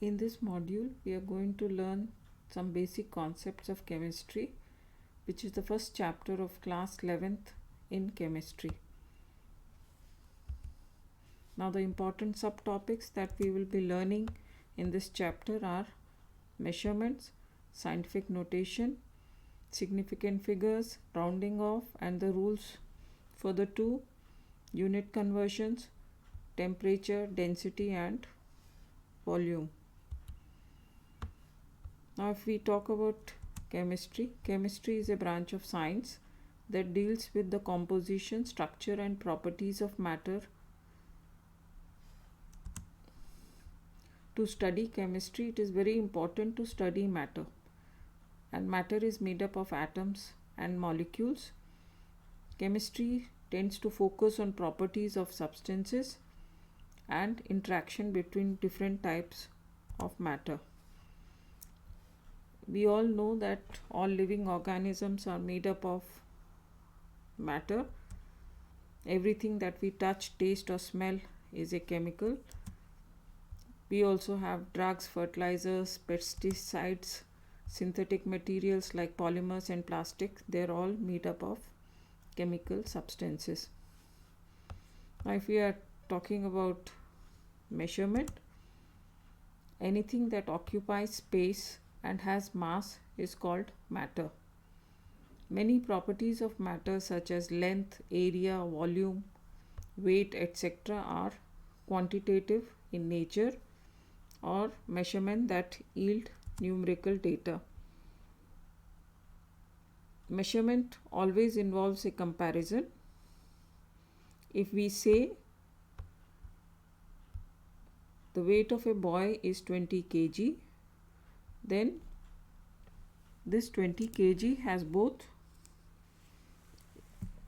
In this module, we are going to learn some basic concepts of chemistry, which is the first chapter of class 11th in chemistry. Now, the important subtopics that we will be learning in this chapter are measurements, scientific notation, significant figures, rounding off, and the rules for the two, unit conversions, temperature, density, and volume. Now, if we talk about chemistry, chemistry is a branch of science that deals with the composition, structure, and properties of matter. To study chemistry, it is very important to study matter. And matter is made up of atoms and molecules. Chemistry tends to focus on properties of substances and interaction between different types of matter. We all know that all living organisms are made up of matter. Everything that we touch, taste, or smell is a chemical. We also have drugs, fertilizers, pesticides, synthetic materials like polymers and plastic. They're all made up of chemical substances. Now, if we are talking about measurement, anything that occupies space and has mass is called matter. Many properties of matter such as length, area, volume, weight, etc. are quantitative in nature or measurement that yield numerical data. Measurement always involves a comparison. If we say the weight of a boy is 20 kg, then this 20 kg has both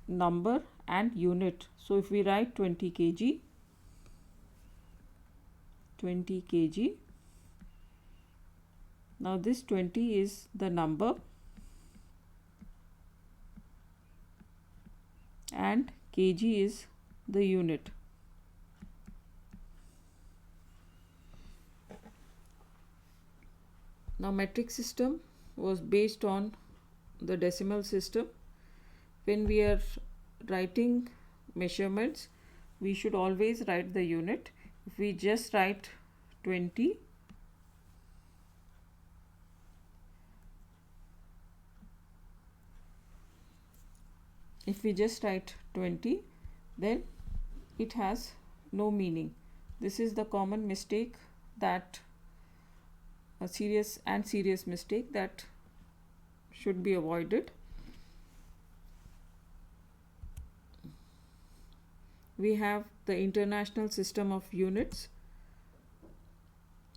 number and unit. So if we write 20 kg, now this 20 is the number and kg is the unit. Now, metric system was based on the decimal system. When we are writing measurements, we should always write the unit. If we just write 20, then it has no meaning. This is the common mistake that a serious mistake that should be avoided. We have the International System of Units.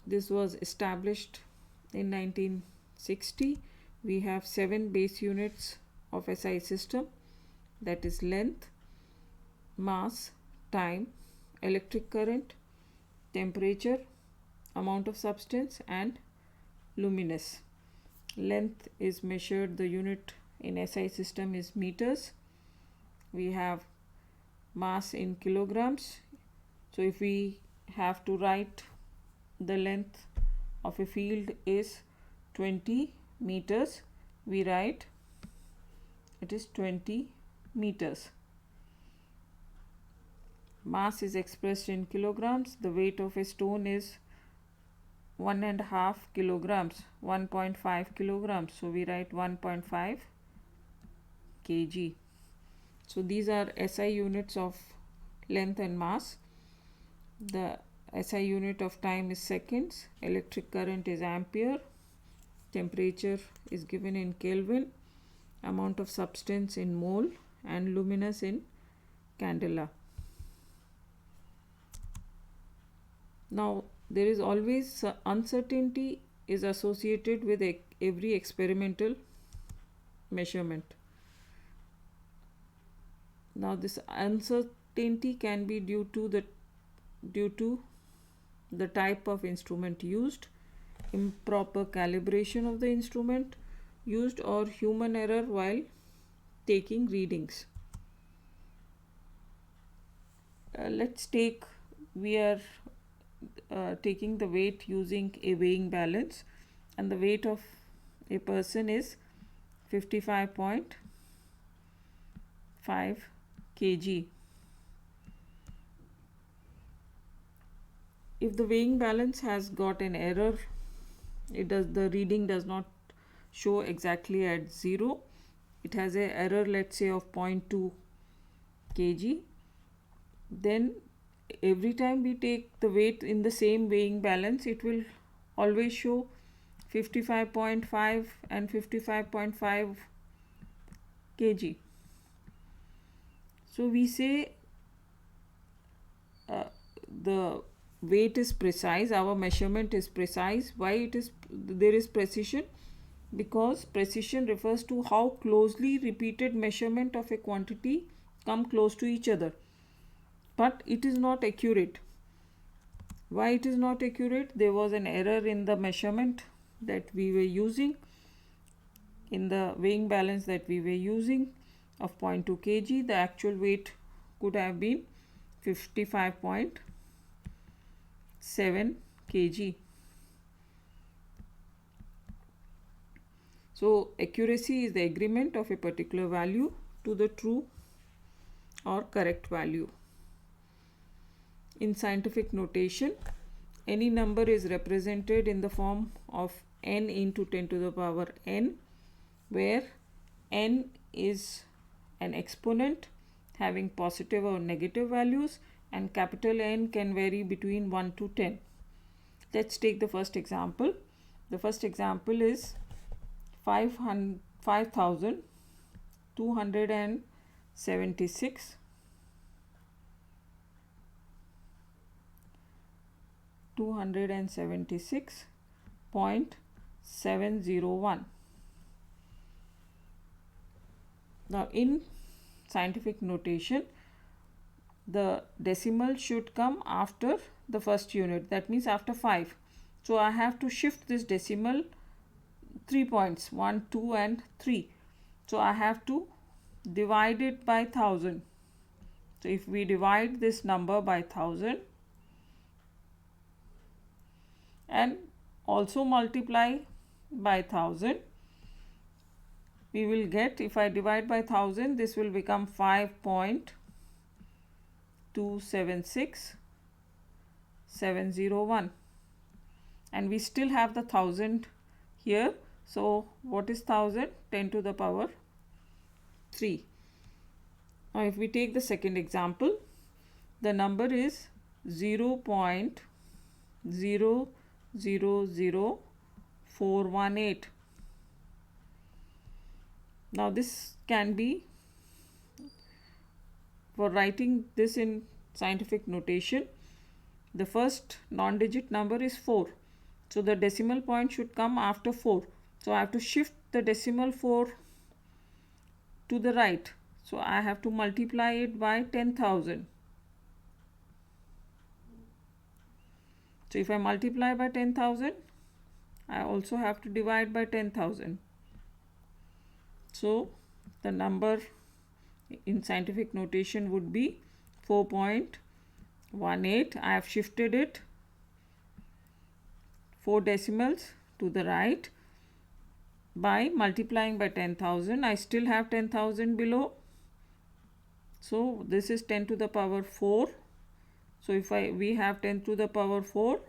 This was established in 1960. We have 7 base units of SI system, that is length, mass, time, electric current, temperature, amount of substance, and luminance. Length is measured, the unit in SI system is meters. We have mass in kilograms. So if we have to write the length of a field is 20 meters, we write it is 20 meters. Mass is expressed in kilograms. The weight of a stone is 1.5 kilograms, 1.5 kilograms. So we write 1.5 kg. So these are SI units of length and mass. The SI unit of time is seconds. Electric current is ampere. Temperature is given in Kelvin. Amount of substance in mole, and luminance in candela. Now, there is always uncertainty is associated with every experimental measurement. Now, this uncertainty can be due to the type of instrument used, improper calibration of the instrument used, or human error while taking readings. Let's take, we are taking the weight using a weighing balance, and the weight of a person is 55.5 kg. If the weighing balance has got an error, the reading does not show exactly at 0, it has an error, let's say, of 0.2 kg, then every time we take the weight in the same weighing balance, it will always show 55.5 and 55.5 kg. So we say the weight is precise, our measurement is precise. Why there is precision? Because precision refers to how closely repeated measurement of a quantity come close to each other, but it is not accurate. Why it is not accurate? There was an error in the measurement that we were using, in the weighing balance that we were using of 0.2 kg. The actual weight could have been 55.7 kg. So accuracy is the agreement of a particular value to the true or correct value. In scientific notation, any number is represented in the form of n into 10 to the power n, where n is an exponent having positive or negative values, and capital N can vary between 1 to 10. Let's take the first example. The first example is 5,276 276.701. Now in scientific notation, the decimal should come after the first unit, that means after 5. So I have to shift this decimal 3 points, 1, 2 and 3. So I have to divide it by 1000. So if we divide this number by 1000 and also multiply by 1000, we will get, if I divide by 1000, this will become 5.276701, and we still have the 1000 here. So what is 1000? 10 to the power 3. Now if we take the second example, the number is 0.000418. Now this can be, for writing this in scientific notation, the first non-digit number is 4. So the decimal point should come after 4. So I have to shift the decimal 4 to the right. So I have to multiply it by 10,000. So if I multiply by 10,000, I also have to divide by 10,000. So the number in scientific notation would be 4.18. I have shifted it 4 decimals to the right by multiplying by 10,000. I still have 10,000 below. So this is 10 to the power 4. So if we have 10 to the power 4,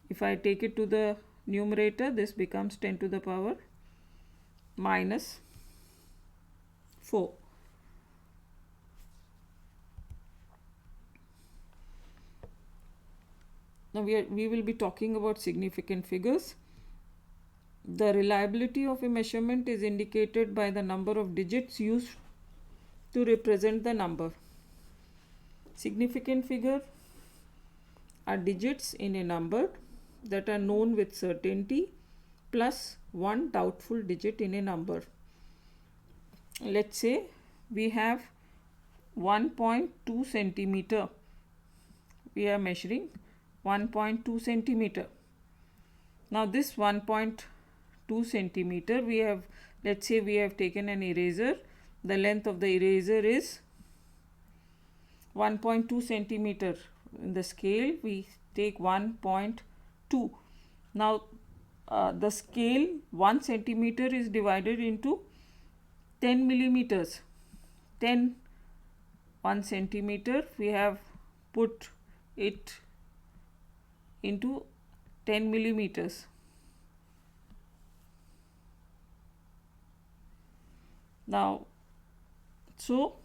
if I take it to the numerator, this becomes 10 to the power minus 4. Now we will be talking about significant figures. The reliability of a measurement is indicated by the number of digits used to represent the number. Significant figure are digits in a number that are known with certainty plus one doubtful digit in a number. Let's say we have 1.2 centimeter. We are measuring 1.2 centimeter. Now this 1.2 centimeter, let's say we have taken an eraser. The length of the eraser is 1.2 centimeter. In the scale, we take 1.2. Now the scale 1 centimeter is divided into 10 millimeters. 10 1 centimeter, we have put it into 10 millimeters. Now, so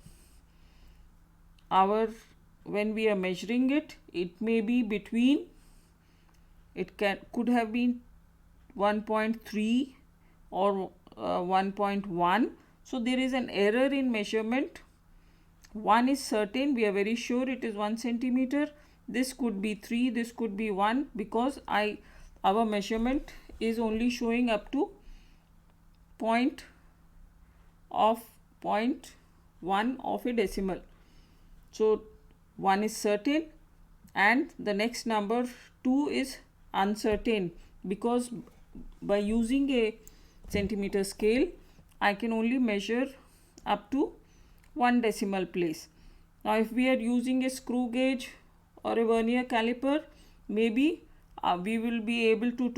when we are measuring it, it may be between, could have been 1.3 or 1.1. So there is an error in measurement. 1 is certain, we are very sure it is 1 centimeter. This could be 3, this could be 1, because our measurement is only showing up to point 0.1 of a decimal. So 1 is certain and the next number 2 is uncertain, because by using a centimeter scale I can only measure up to 1 decimal place. Now if we are using a screw gauge or a vernier caliper, maybe we will be able to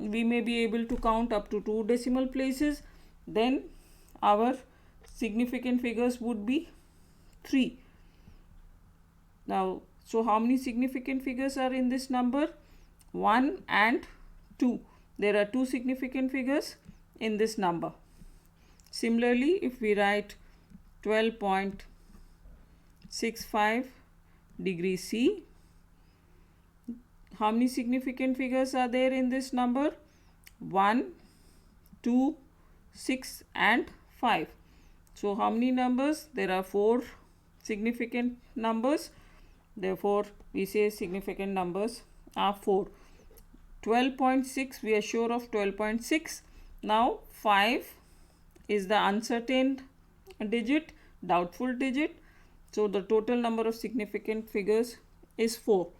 we may be able to count up to 2 decimal places. Then our significant figures would be 3. Now, so how many significant figures are in this number? 1 and 2. There are 2 significant figures in this number. Similarly, if we write 12.65 degrees C, how many significant figures are there in this number? 1, 2, 6 and 5. So how many numbers? There are 4 significant numbers. Therefore, we say significant numbers are 4. 12.6, we are sure of 12.6. Now 5 is the uncertain digit, doubtful digit. So the total number of significant figures is 4.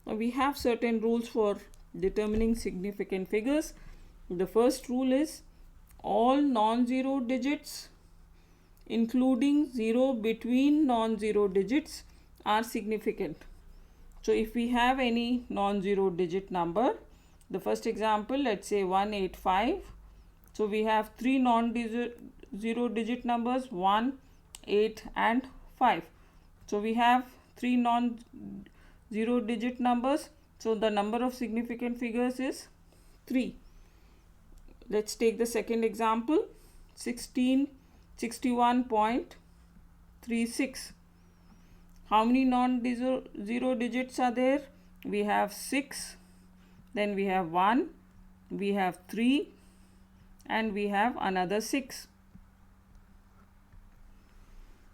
Now we have certain rules for determining significant figures. The first rule is all non-zero digits, including 0 between non-zero digits, are significant. So if we have any non-zero digit number, the first example, let's say 185. So we have 3 non-zero digit numbers, 1, 8 and 5. So we have 3 non-zero digit numbers. So the number of significant figures is 3. Let's take the second example, 61.36. How many non-zero digits are there? We have 6, then we have 1, we have 3 and we have another 6.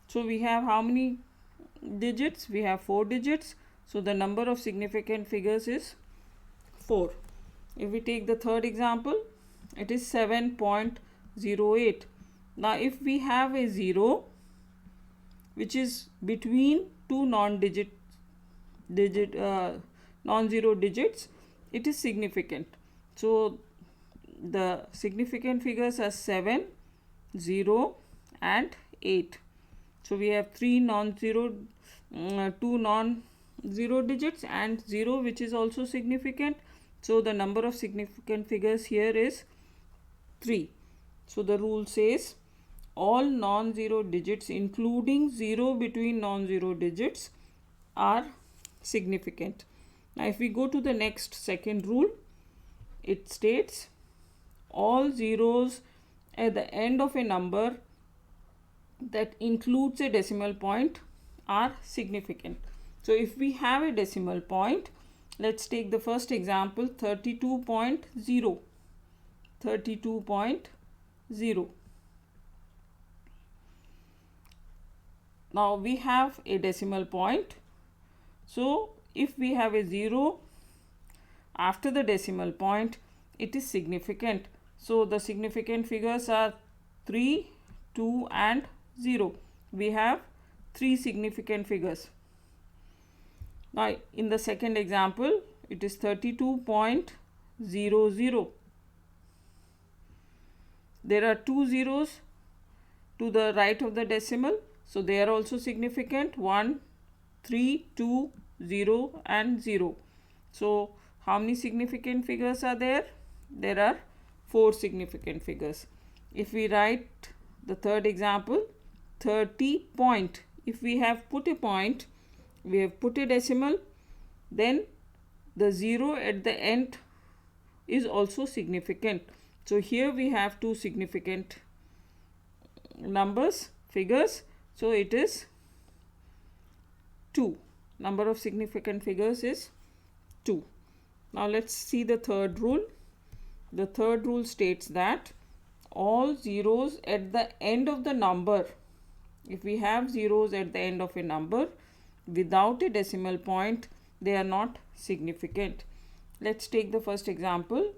So we have how many digits? We have 4 digits. So the number of significant figures is 4. If we take the third example, it is 7.08. Now if we have a 0 which is between 2 non-zero digits, it is significant. So the significant figures are 7, 0 and 8. So we have 2 non-zero digits and 0 which is also significant. So the number of significant figures here is 3. So the rule says all non-zero digits, including 0 between non-zero digits, are significant. Now if we go to the next second rule, it states all zeros at the end of a number that includes a decimal point are significant. So if we have a decimal point, let's take the first example, 32.0. 32.0. Now we have a decimal point. So if we have a 0 after the decimal point, it is significant. So the significant figures are 3, 2 and 0. We have 3 significant figures. Now in the second example, it is 32.00. There are 2 zeros to the right of the decimal. So they are also significant. 1, 3, 2, 0 and 0. So how many significant figures are there? There are 4 significant figures. If we write the third example, 30 point. If we have put a point, we have put a decimal, then the 0 at the end is also significant. So here we have 2 significant figures. So it is 2. Number of significant figures is 2. Now let's see the third rule. The third rule states that all zeros at the end of the number, if we have zeros at the end of a number without a decimal point, they are not significant. Let's take the first example,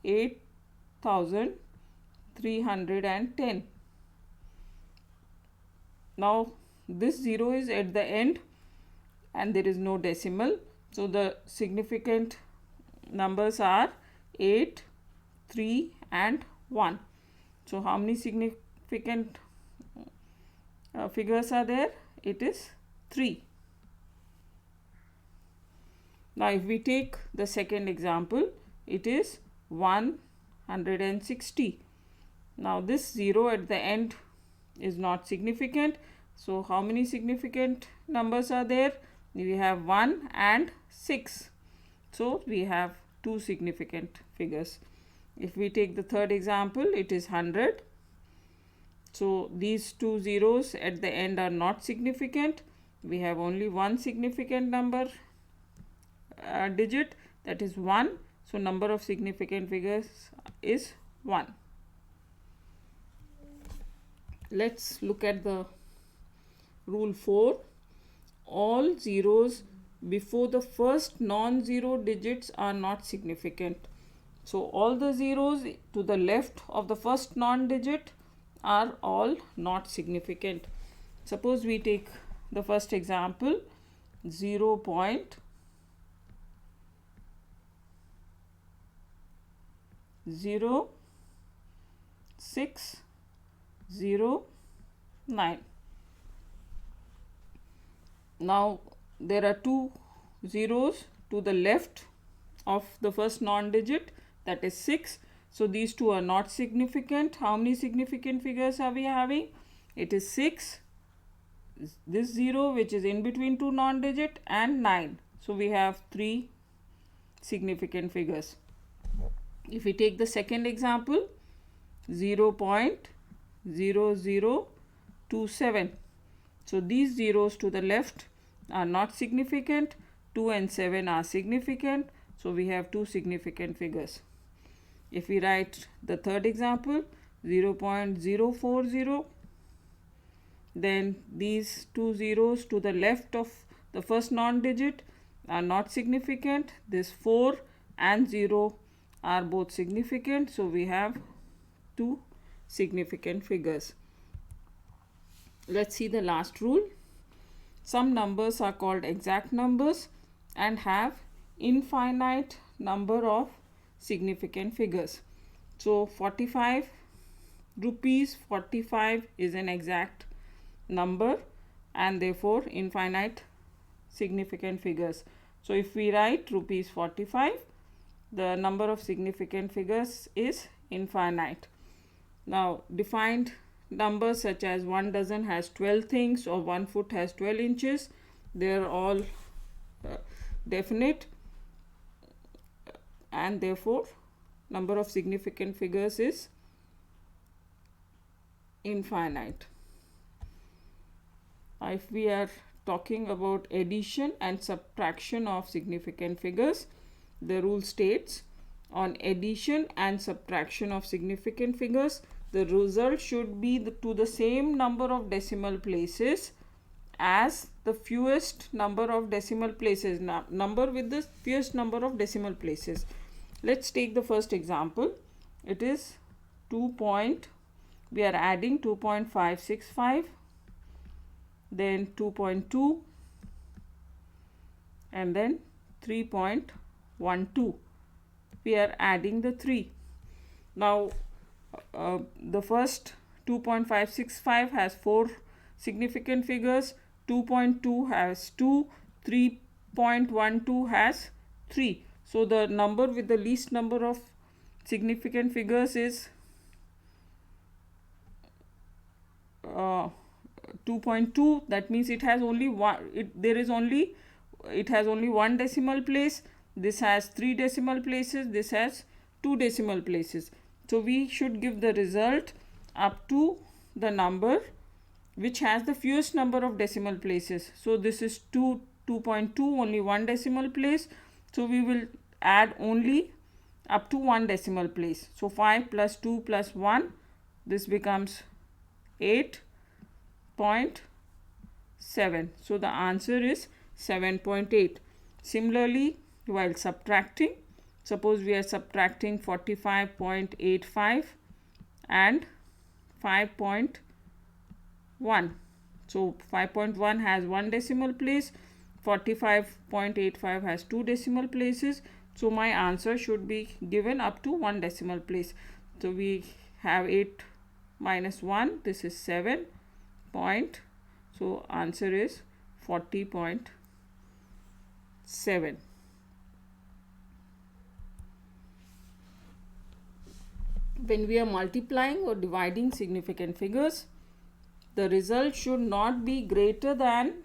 8,310. Now this 0 is at the end and there is no decimal. So the significant numbers are 8, 3 and 1. So how many significant figures are there? It is 3. Now if we take the second example, it is 160. Now this 0 at the end is not significant. So how many significant numbers are there? We have 1 and 6. So we have 2 significant figures. If we take the third example, it is 100. So these 2 zeros at the end are not significant. We have only one significant number digit, that is 1. So number of significant figures is 1. Let's look at the rule 4. All zeros before the first non-zero digits are not significant. So all the zeros to the left of the first non-digit are all not significant. Suppose we take the first example, 0.0609. Now there are 2 zeros to the left of the first non-digit, that is 6. So these 2 are not significant. How many significant figures are we having? It is 6, this 0 which is in between 2 non-digit, and 9. So we have 3 significant figures. If we take the second example, 0.0027. So these zeros to the left are not significant. 2 and 7 are significant. So we have 2 significant figures. If we write the third example, 0.040, then these 2 zeros to the left of the first non-digit are not significant. This 4 and 0 are both significant. So we have 2 significant figures. Let's see the last rule. Some numbers are called exact numbers and have infinite number of significant figures. So 45 rupees 45 is an exact number and therefore infinite significant figures. So if we write rupees 45, the number of significant figures is infinite. Now defined numbers such as 1 dozen has 12 things or 1 foot has 12 inches, they are all definite, and therefore number of significant figures is infinite. If we are talking about addition and subtraction of significant figures, the rule states on addition and subtraction of significant figures, the result should be to the same number of decimal places as the fewest number of decimal places, number with the fewest number of decimal places. Let's take the first example. It is 2. We are adding 2.565, then 2.2, and then 3.12. We are adding the 3. Now the first 2.565 has 4 significant figures, 2.2 has 2, 3 5.12 has 3. So the number with the least number of significant figures is 2.2. That means it has only one, it has only one decimal place. This has 3 decimal places, this has 2 decimal places. So we should give the result up to the number which has the fewest number of decimal places. So this is 2.2, only one decimal place. So we will add only up to one decimal place. So 5 plus 2 plus 1, this becomes 8.7. So the answer is 7.8. Similarly, while subtracting, suppose we are subtracting 45.85 and 5.1. So 5.1 has one decimal place, 45.85 has 2 decimal places. So my answer should be given up to 1 decimal place. So we have 8 minus 1, this is 7 point. So answer is 40.7. When we are multiplying or dividing significant figures, the result should not be greater than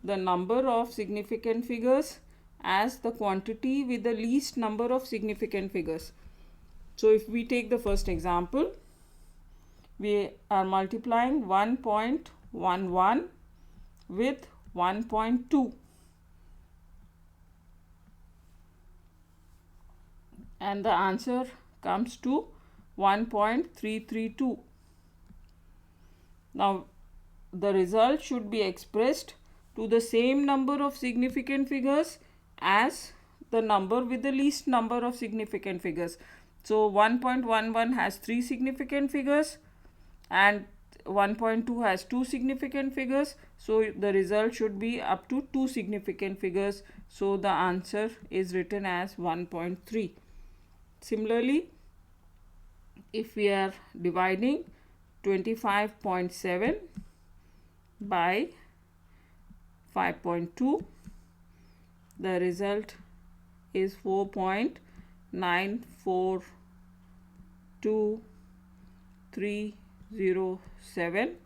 the number of significant figures as the quantity with the least number of significant figures. So if we take the first example, we are multiplying 1.11 with 1.2, and the answer comes to 1.332. Now the result should be expressed to the same number of significant figures as the number with the least number of significant figures. So 1.11 has 3 significant figures and 1.2 has 2 significant figures. So the result should be up to 2 significant figures. So the answer is written as 1.3. Similarly, if we are dividing 25.7 by 5.2, the result is 4.942307.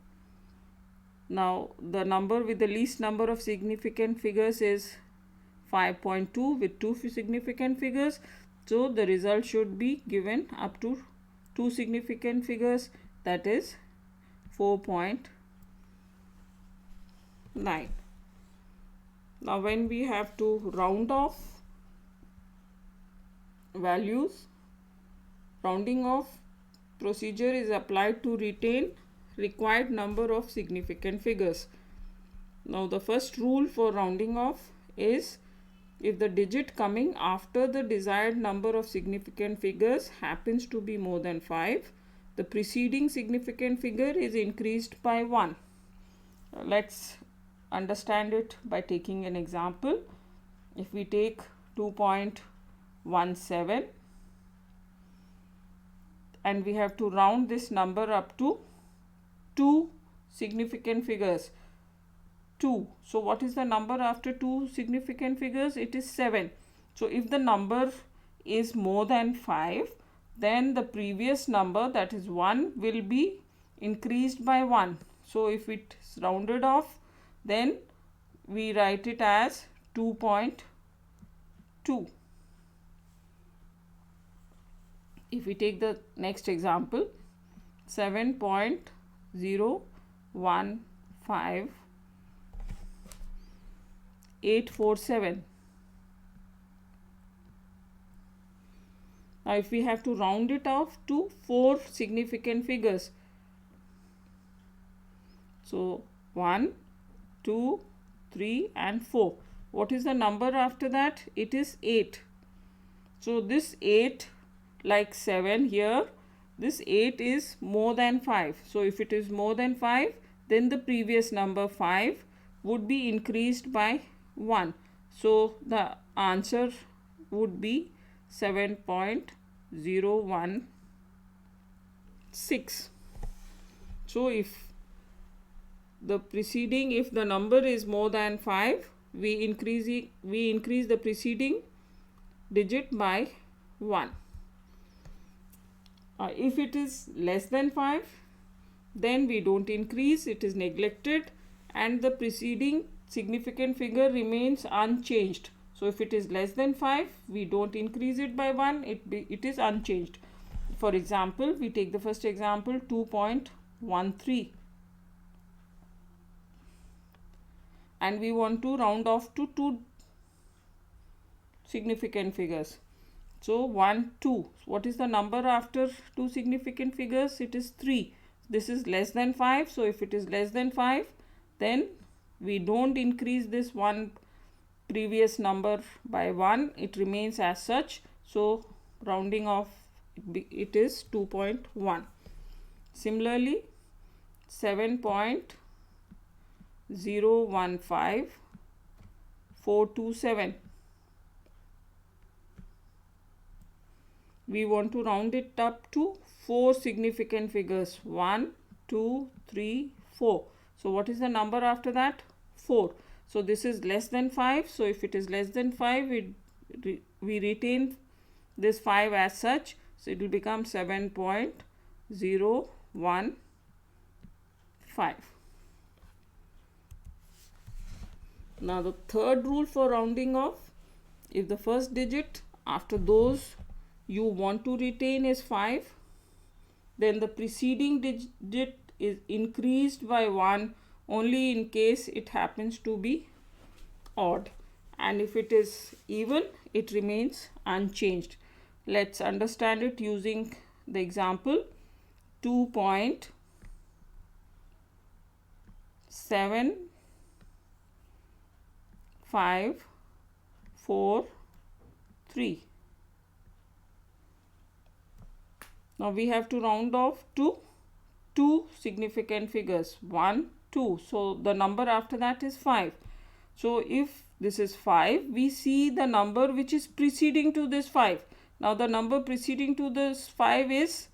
Now the number with the least number of significant figures is 5.2 with 2 significant figures. So the result should be given up to 2 significant figures, that is 4.9. Now when we have to round off values, rounding off procedure is applied to retain required number of significant figures. Now the first rule for rounding off is, if the digit coming after the desired number of significant figures happens to be more than 5, the preceding significant figure is increased by 1. Let's understand it by taking an example. If we take 2.17 and we have to round this number up to 2 significant figures, 2. So what is the number after 2 significant figures? It is 7. So if the number is more than 5, then the previous number, that is 1, will be increased by 1. So if it is rounded off, then we write it as 2.2. If we take the next example, 7.015 847. Now if we have to round it off to 4 significant figures, so 1, 2, 3 and 4. What is the number after that? It is 8. So this 8, like 7 here, this 8 is more than 5. So if it is more than 5, then the previous number 5 would be increased by 1. So the answer would be 7.016. So if the number is more than 5, we increase the preceding digit by 1. If it is less than 5, then we don't increase, it is neglected, and the preceding significant figure remains unchanged. So if it is less than 5, we don't increase it by 1, it is unchanged. For example, we take the first example, 2.13, and we want to round off to 2 significant figures. So 1, 2. What is the number after 2 significant figures? It is 3. This is less than 5. So if it is less than 5, then we don't increase this one previous number by 1. It remains as such. So rounding off, it is 2.1. Similarly, 7.015427. We want to round it up to 4 significant figures. 1, 2, 3, 4. So what is the number after that? 4. So this is less than 5. So if it is less than 5, we retain this 5 as such. So it will become 7.015. Now the third rule for rounding off, if the first digit after those you want to retain is 5, then the preceding digit is increased by 1 only in case it happens to be odd, and if it is even, it remains unchanged. Let's understand it using the example 2.7543. Now we have to round off to 2 significant figures, 1, 2. So the number after that is 5. So if this is 5, we see the number which is preceding to this 5. Now the number preceding to this 5 is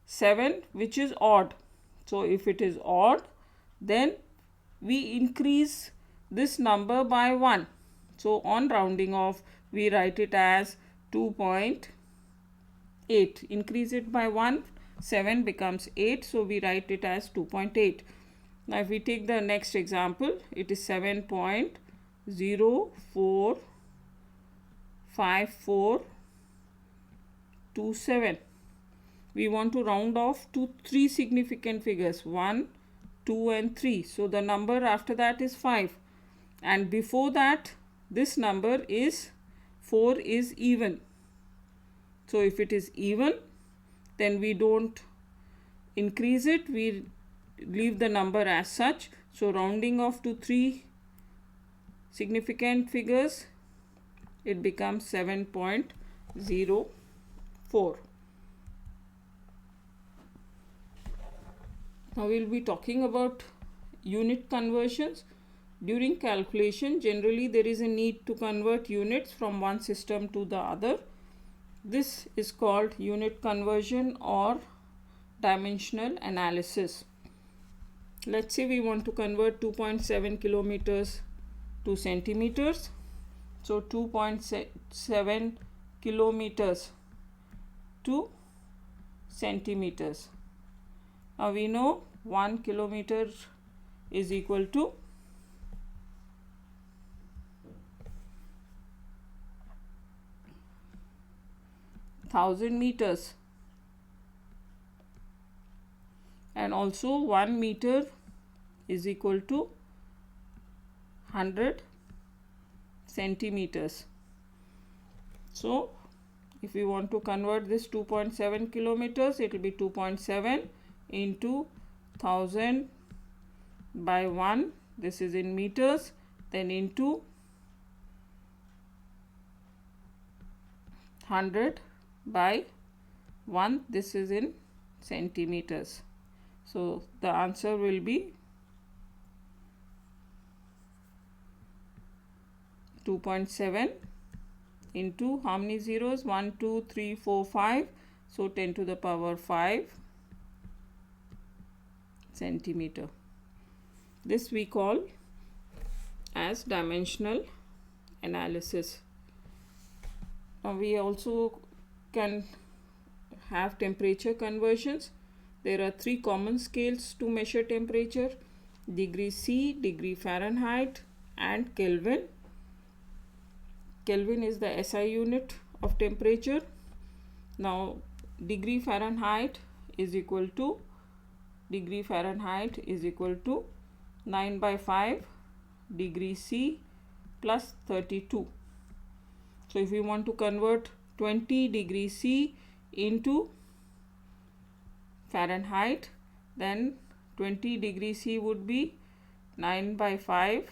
7, which is odd. So if it is odd, then we increase this number by 1. So on rounding off, we write it as 2.8. Increase it by 1, 7 becomes 8. So we write it as 2.8. Now if we take the next example, it is 7.045427. We want to round off to 3 significant figures, 1, 2 and 3. So the number after that is 5, and before that this number is 4 is even. So if it is even, then we don't increase it, we leave the number as such. So rounding off to 3 significant figures, it becomes 7.04. Now we will be talking about unit conversions. During calculation, generally there is a need to convert units from one system to the other. This is called unit conversion or dimensional analysis. Let's say we want to convert 2.7 kilometers to centimeters. So 2.7 kilometers to centimeters. Now we know 1 kilometer is equal to 1000 meters, and also 1 meter is equal to 100 centimeters. So if we want to convert this 2.7 kilometers, it will be 2.7 into 1000 by 1, this is in meters, then into 100 by 1, this is in centimeters. So the answer will be 2.7 into how many zeros? 1, 2, 3, 4, 5. So 10 to the power 5 centimeter. This we call as dimensional analysis. Now we also can have temperature conversions. There are three common scales to measure temperature: degree C, degree Fahrenheit, and Kelvin. Kelvin is the SI unit of temperature. Now degree Fahrenheit is equal to 9 by 5 degree C plus 32. So if we want to convert 20 degree C into Fahrenheit, then 20 degree C would be 9 by 5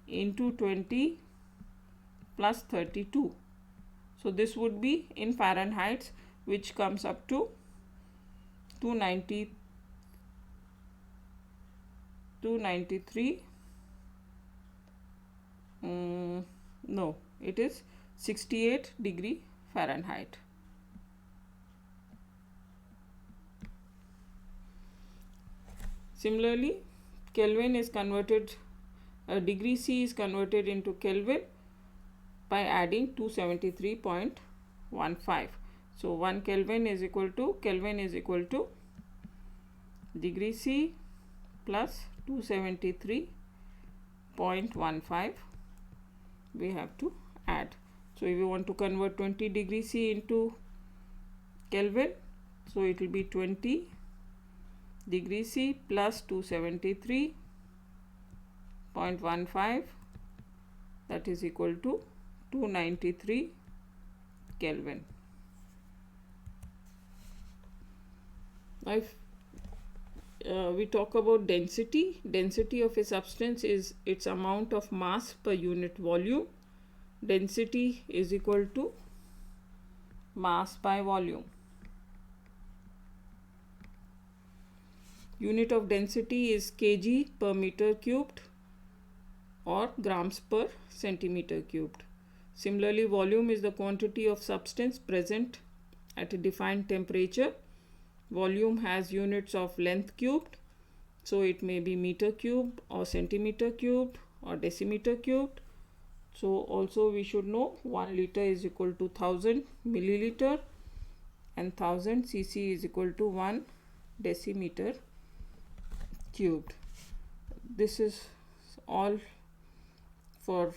into 20 plus 32. So this would be in Fahrenheit, which comes up to 293. No, it is 68 degree Fahrenheit. Similarly, Kelvin is converted, degree C is converted into Kelvin by adding 273.15. So 1 Kelvin is equal to degree C plus 273.15 we have to add. So if you want to convert 20 degree C into Kelvin, so it will be 20 degree C plus 273.15, that is equal to 293 Kelvin. Now if we talk about density of a substance is its amount of mass per unit volume. Density is equal to mass by volume. Unit of density is kg per meter cubed or grams per centimeter cubed. Similarly, volume is the quantity of substance present at a defined temperature. Volume has units of length cubed, so it may be meter cubed or centimeter cubed or decimeter cubed. So also we should know 1 liter is equal to 1000 milliliter and 1000 cc is equal to 1 decimeter cubed. This is all for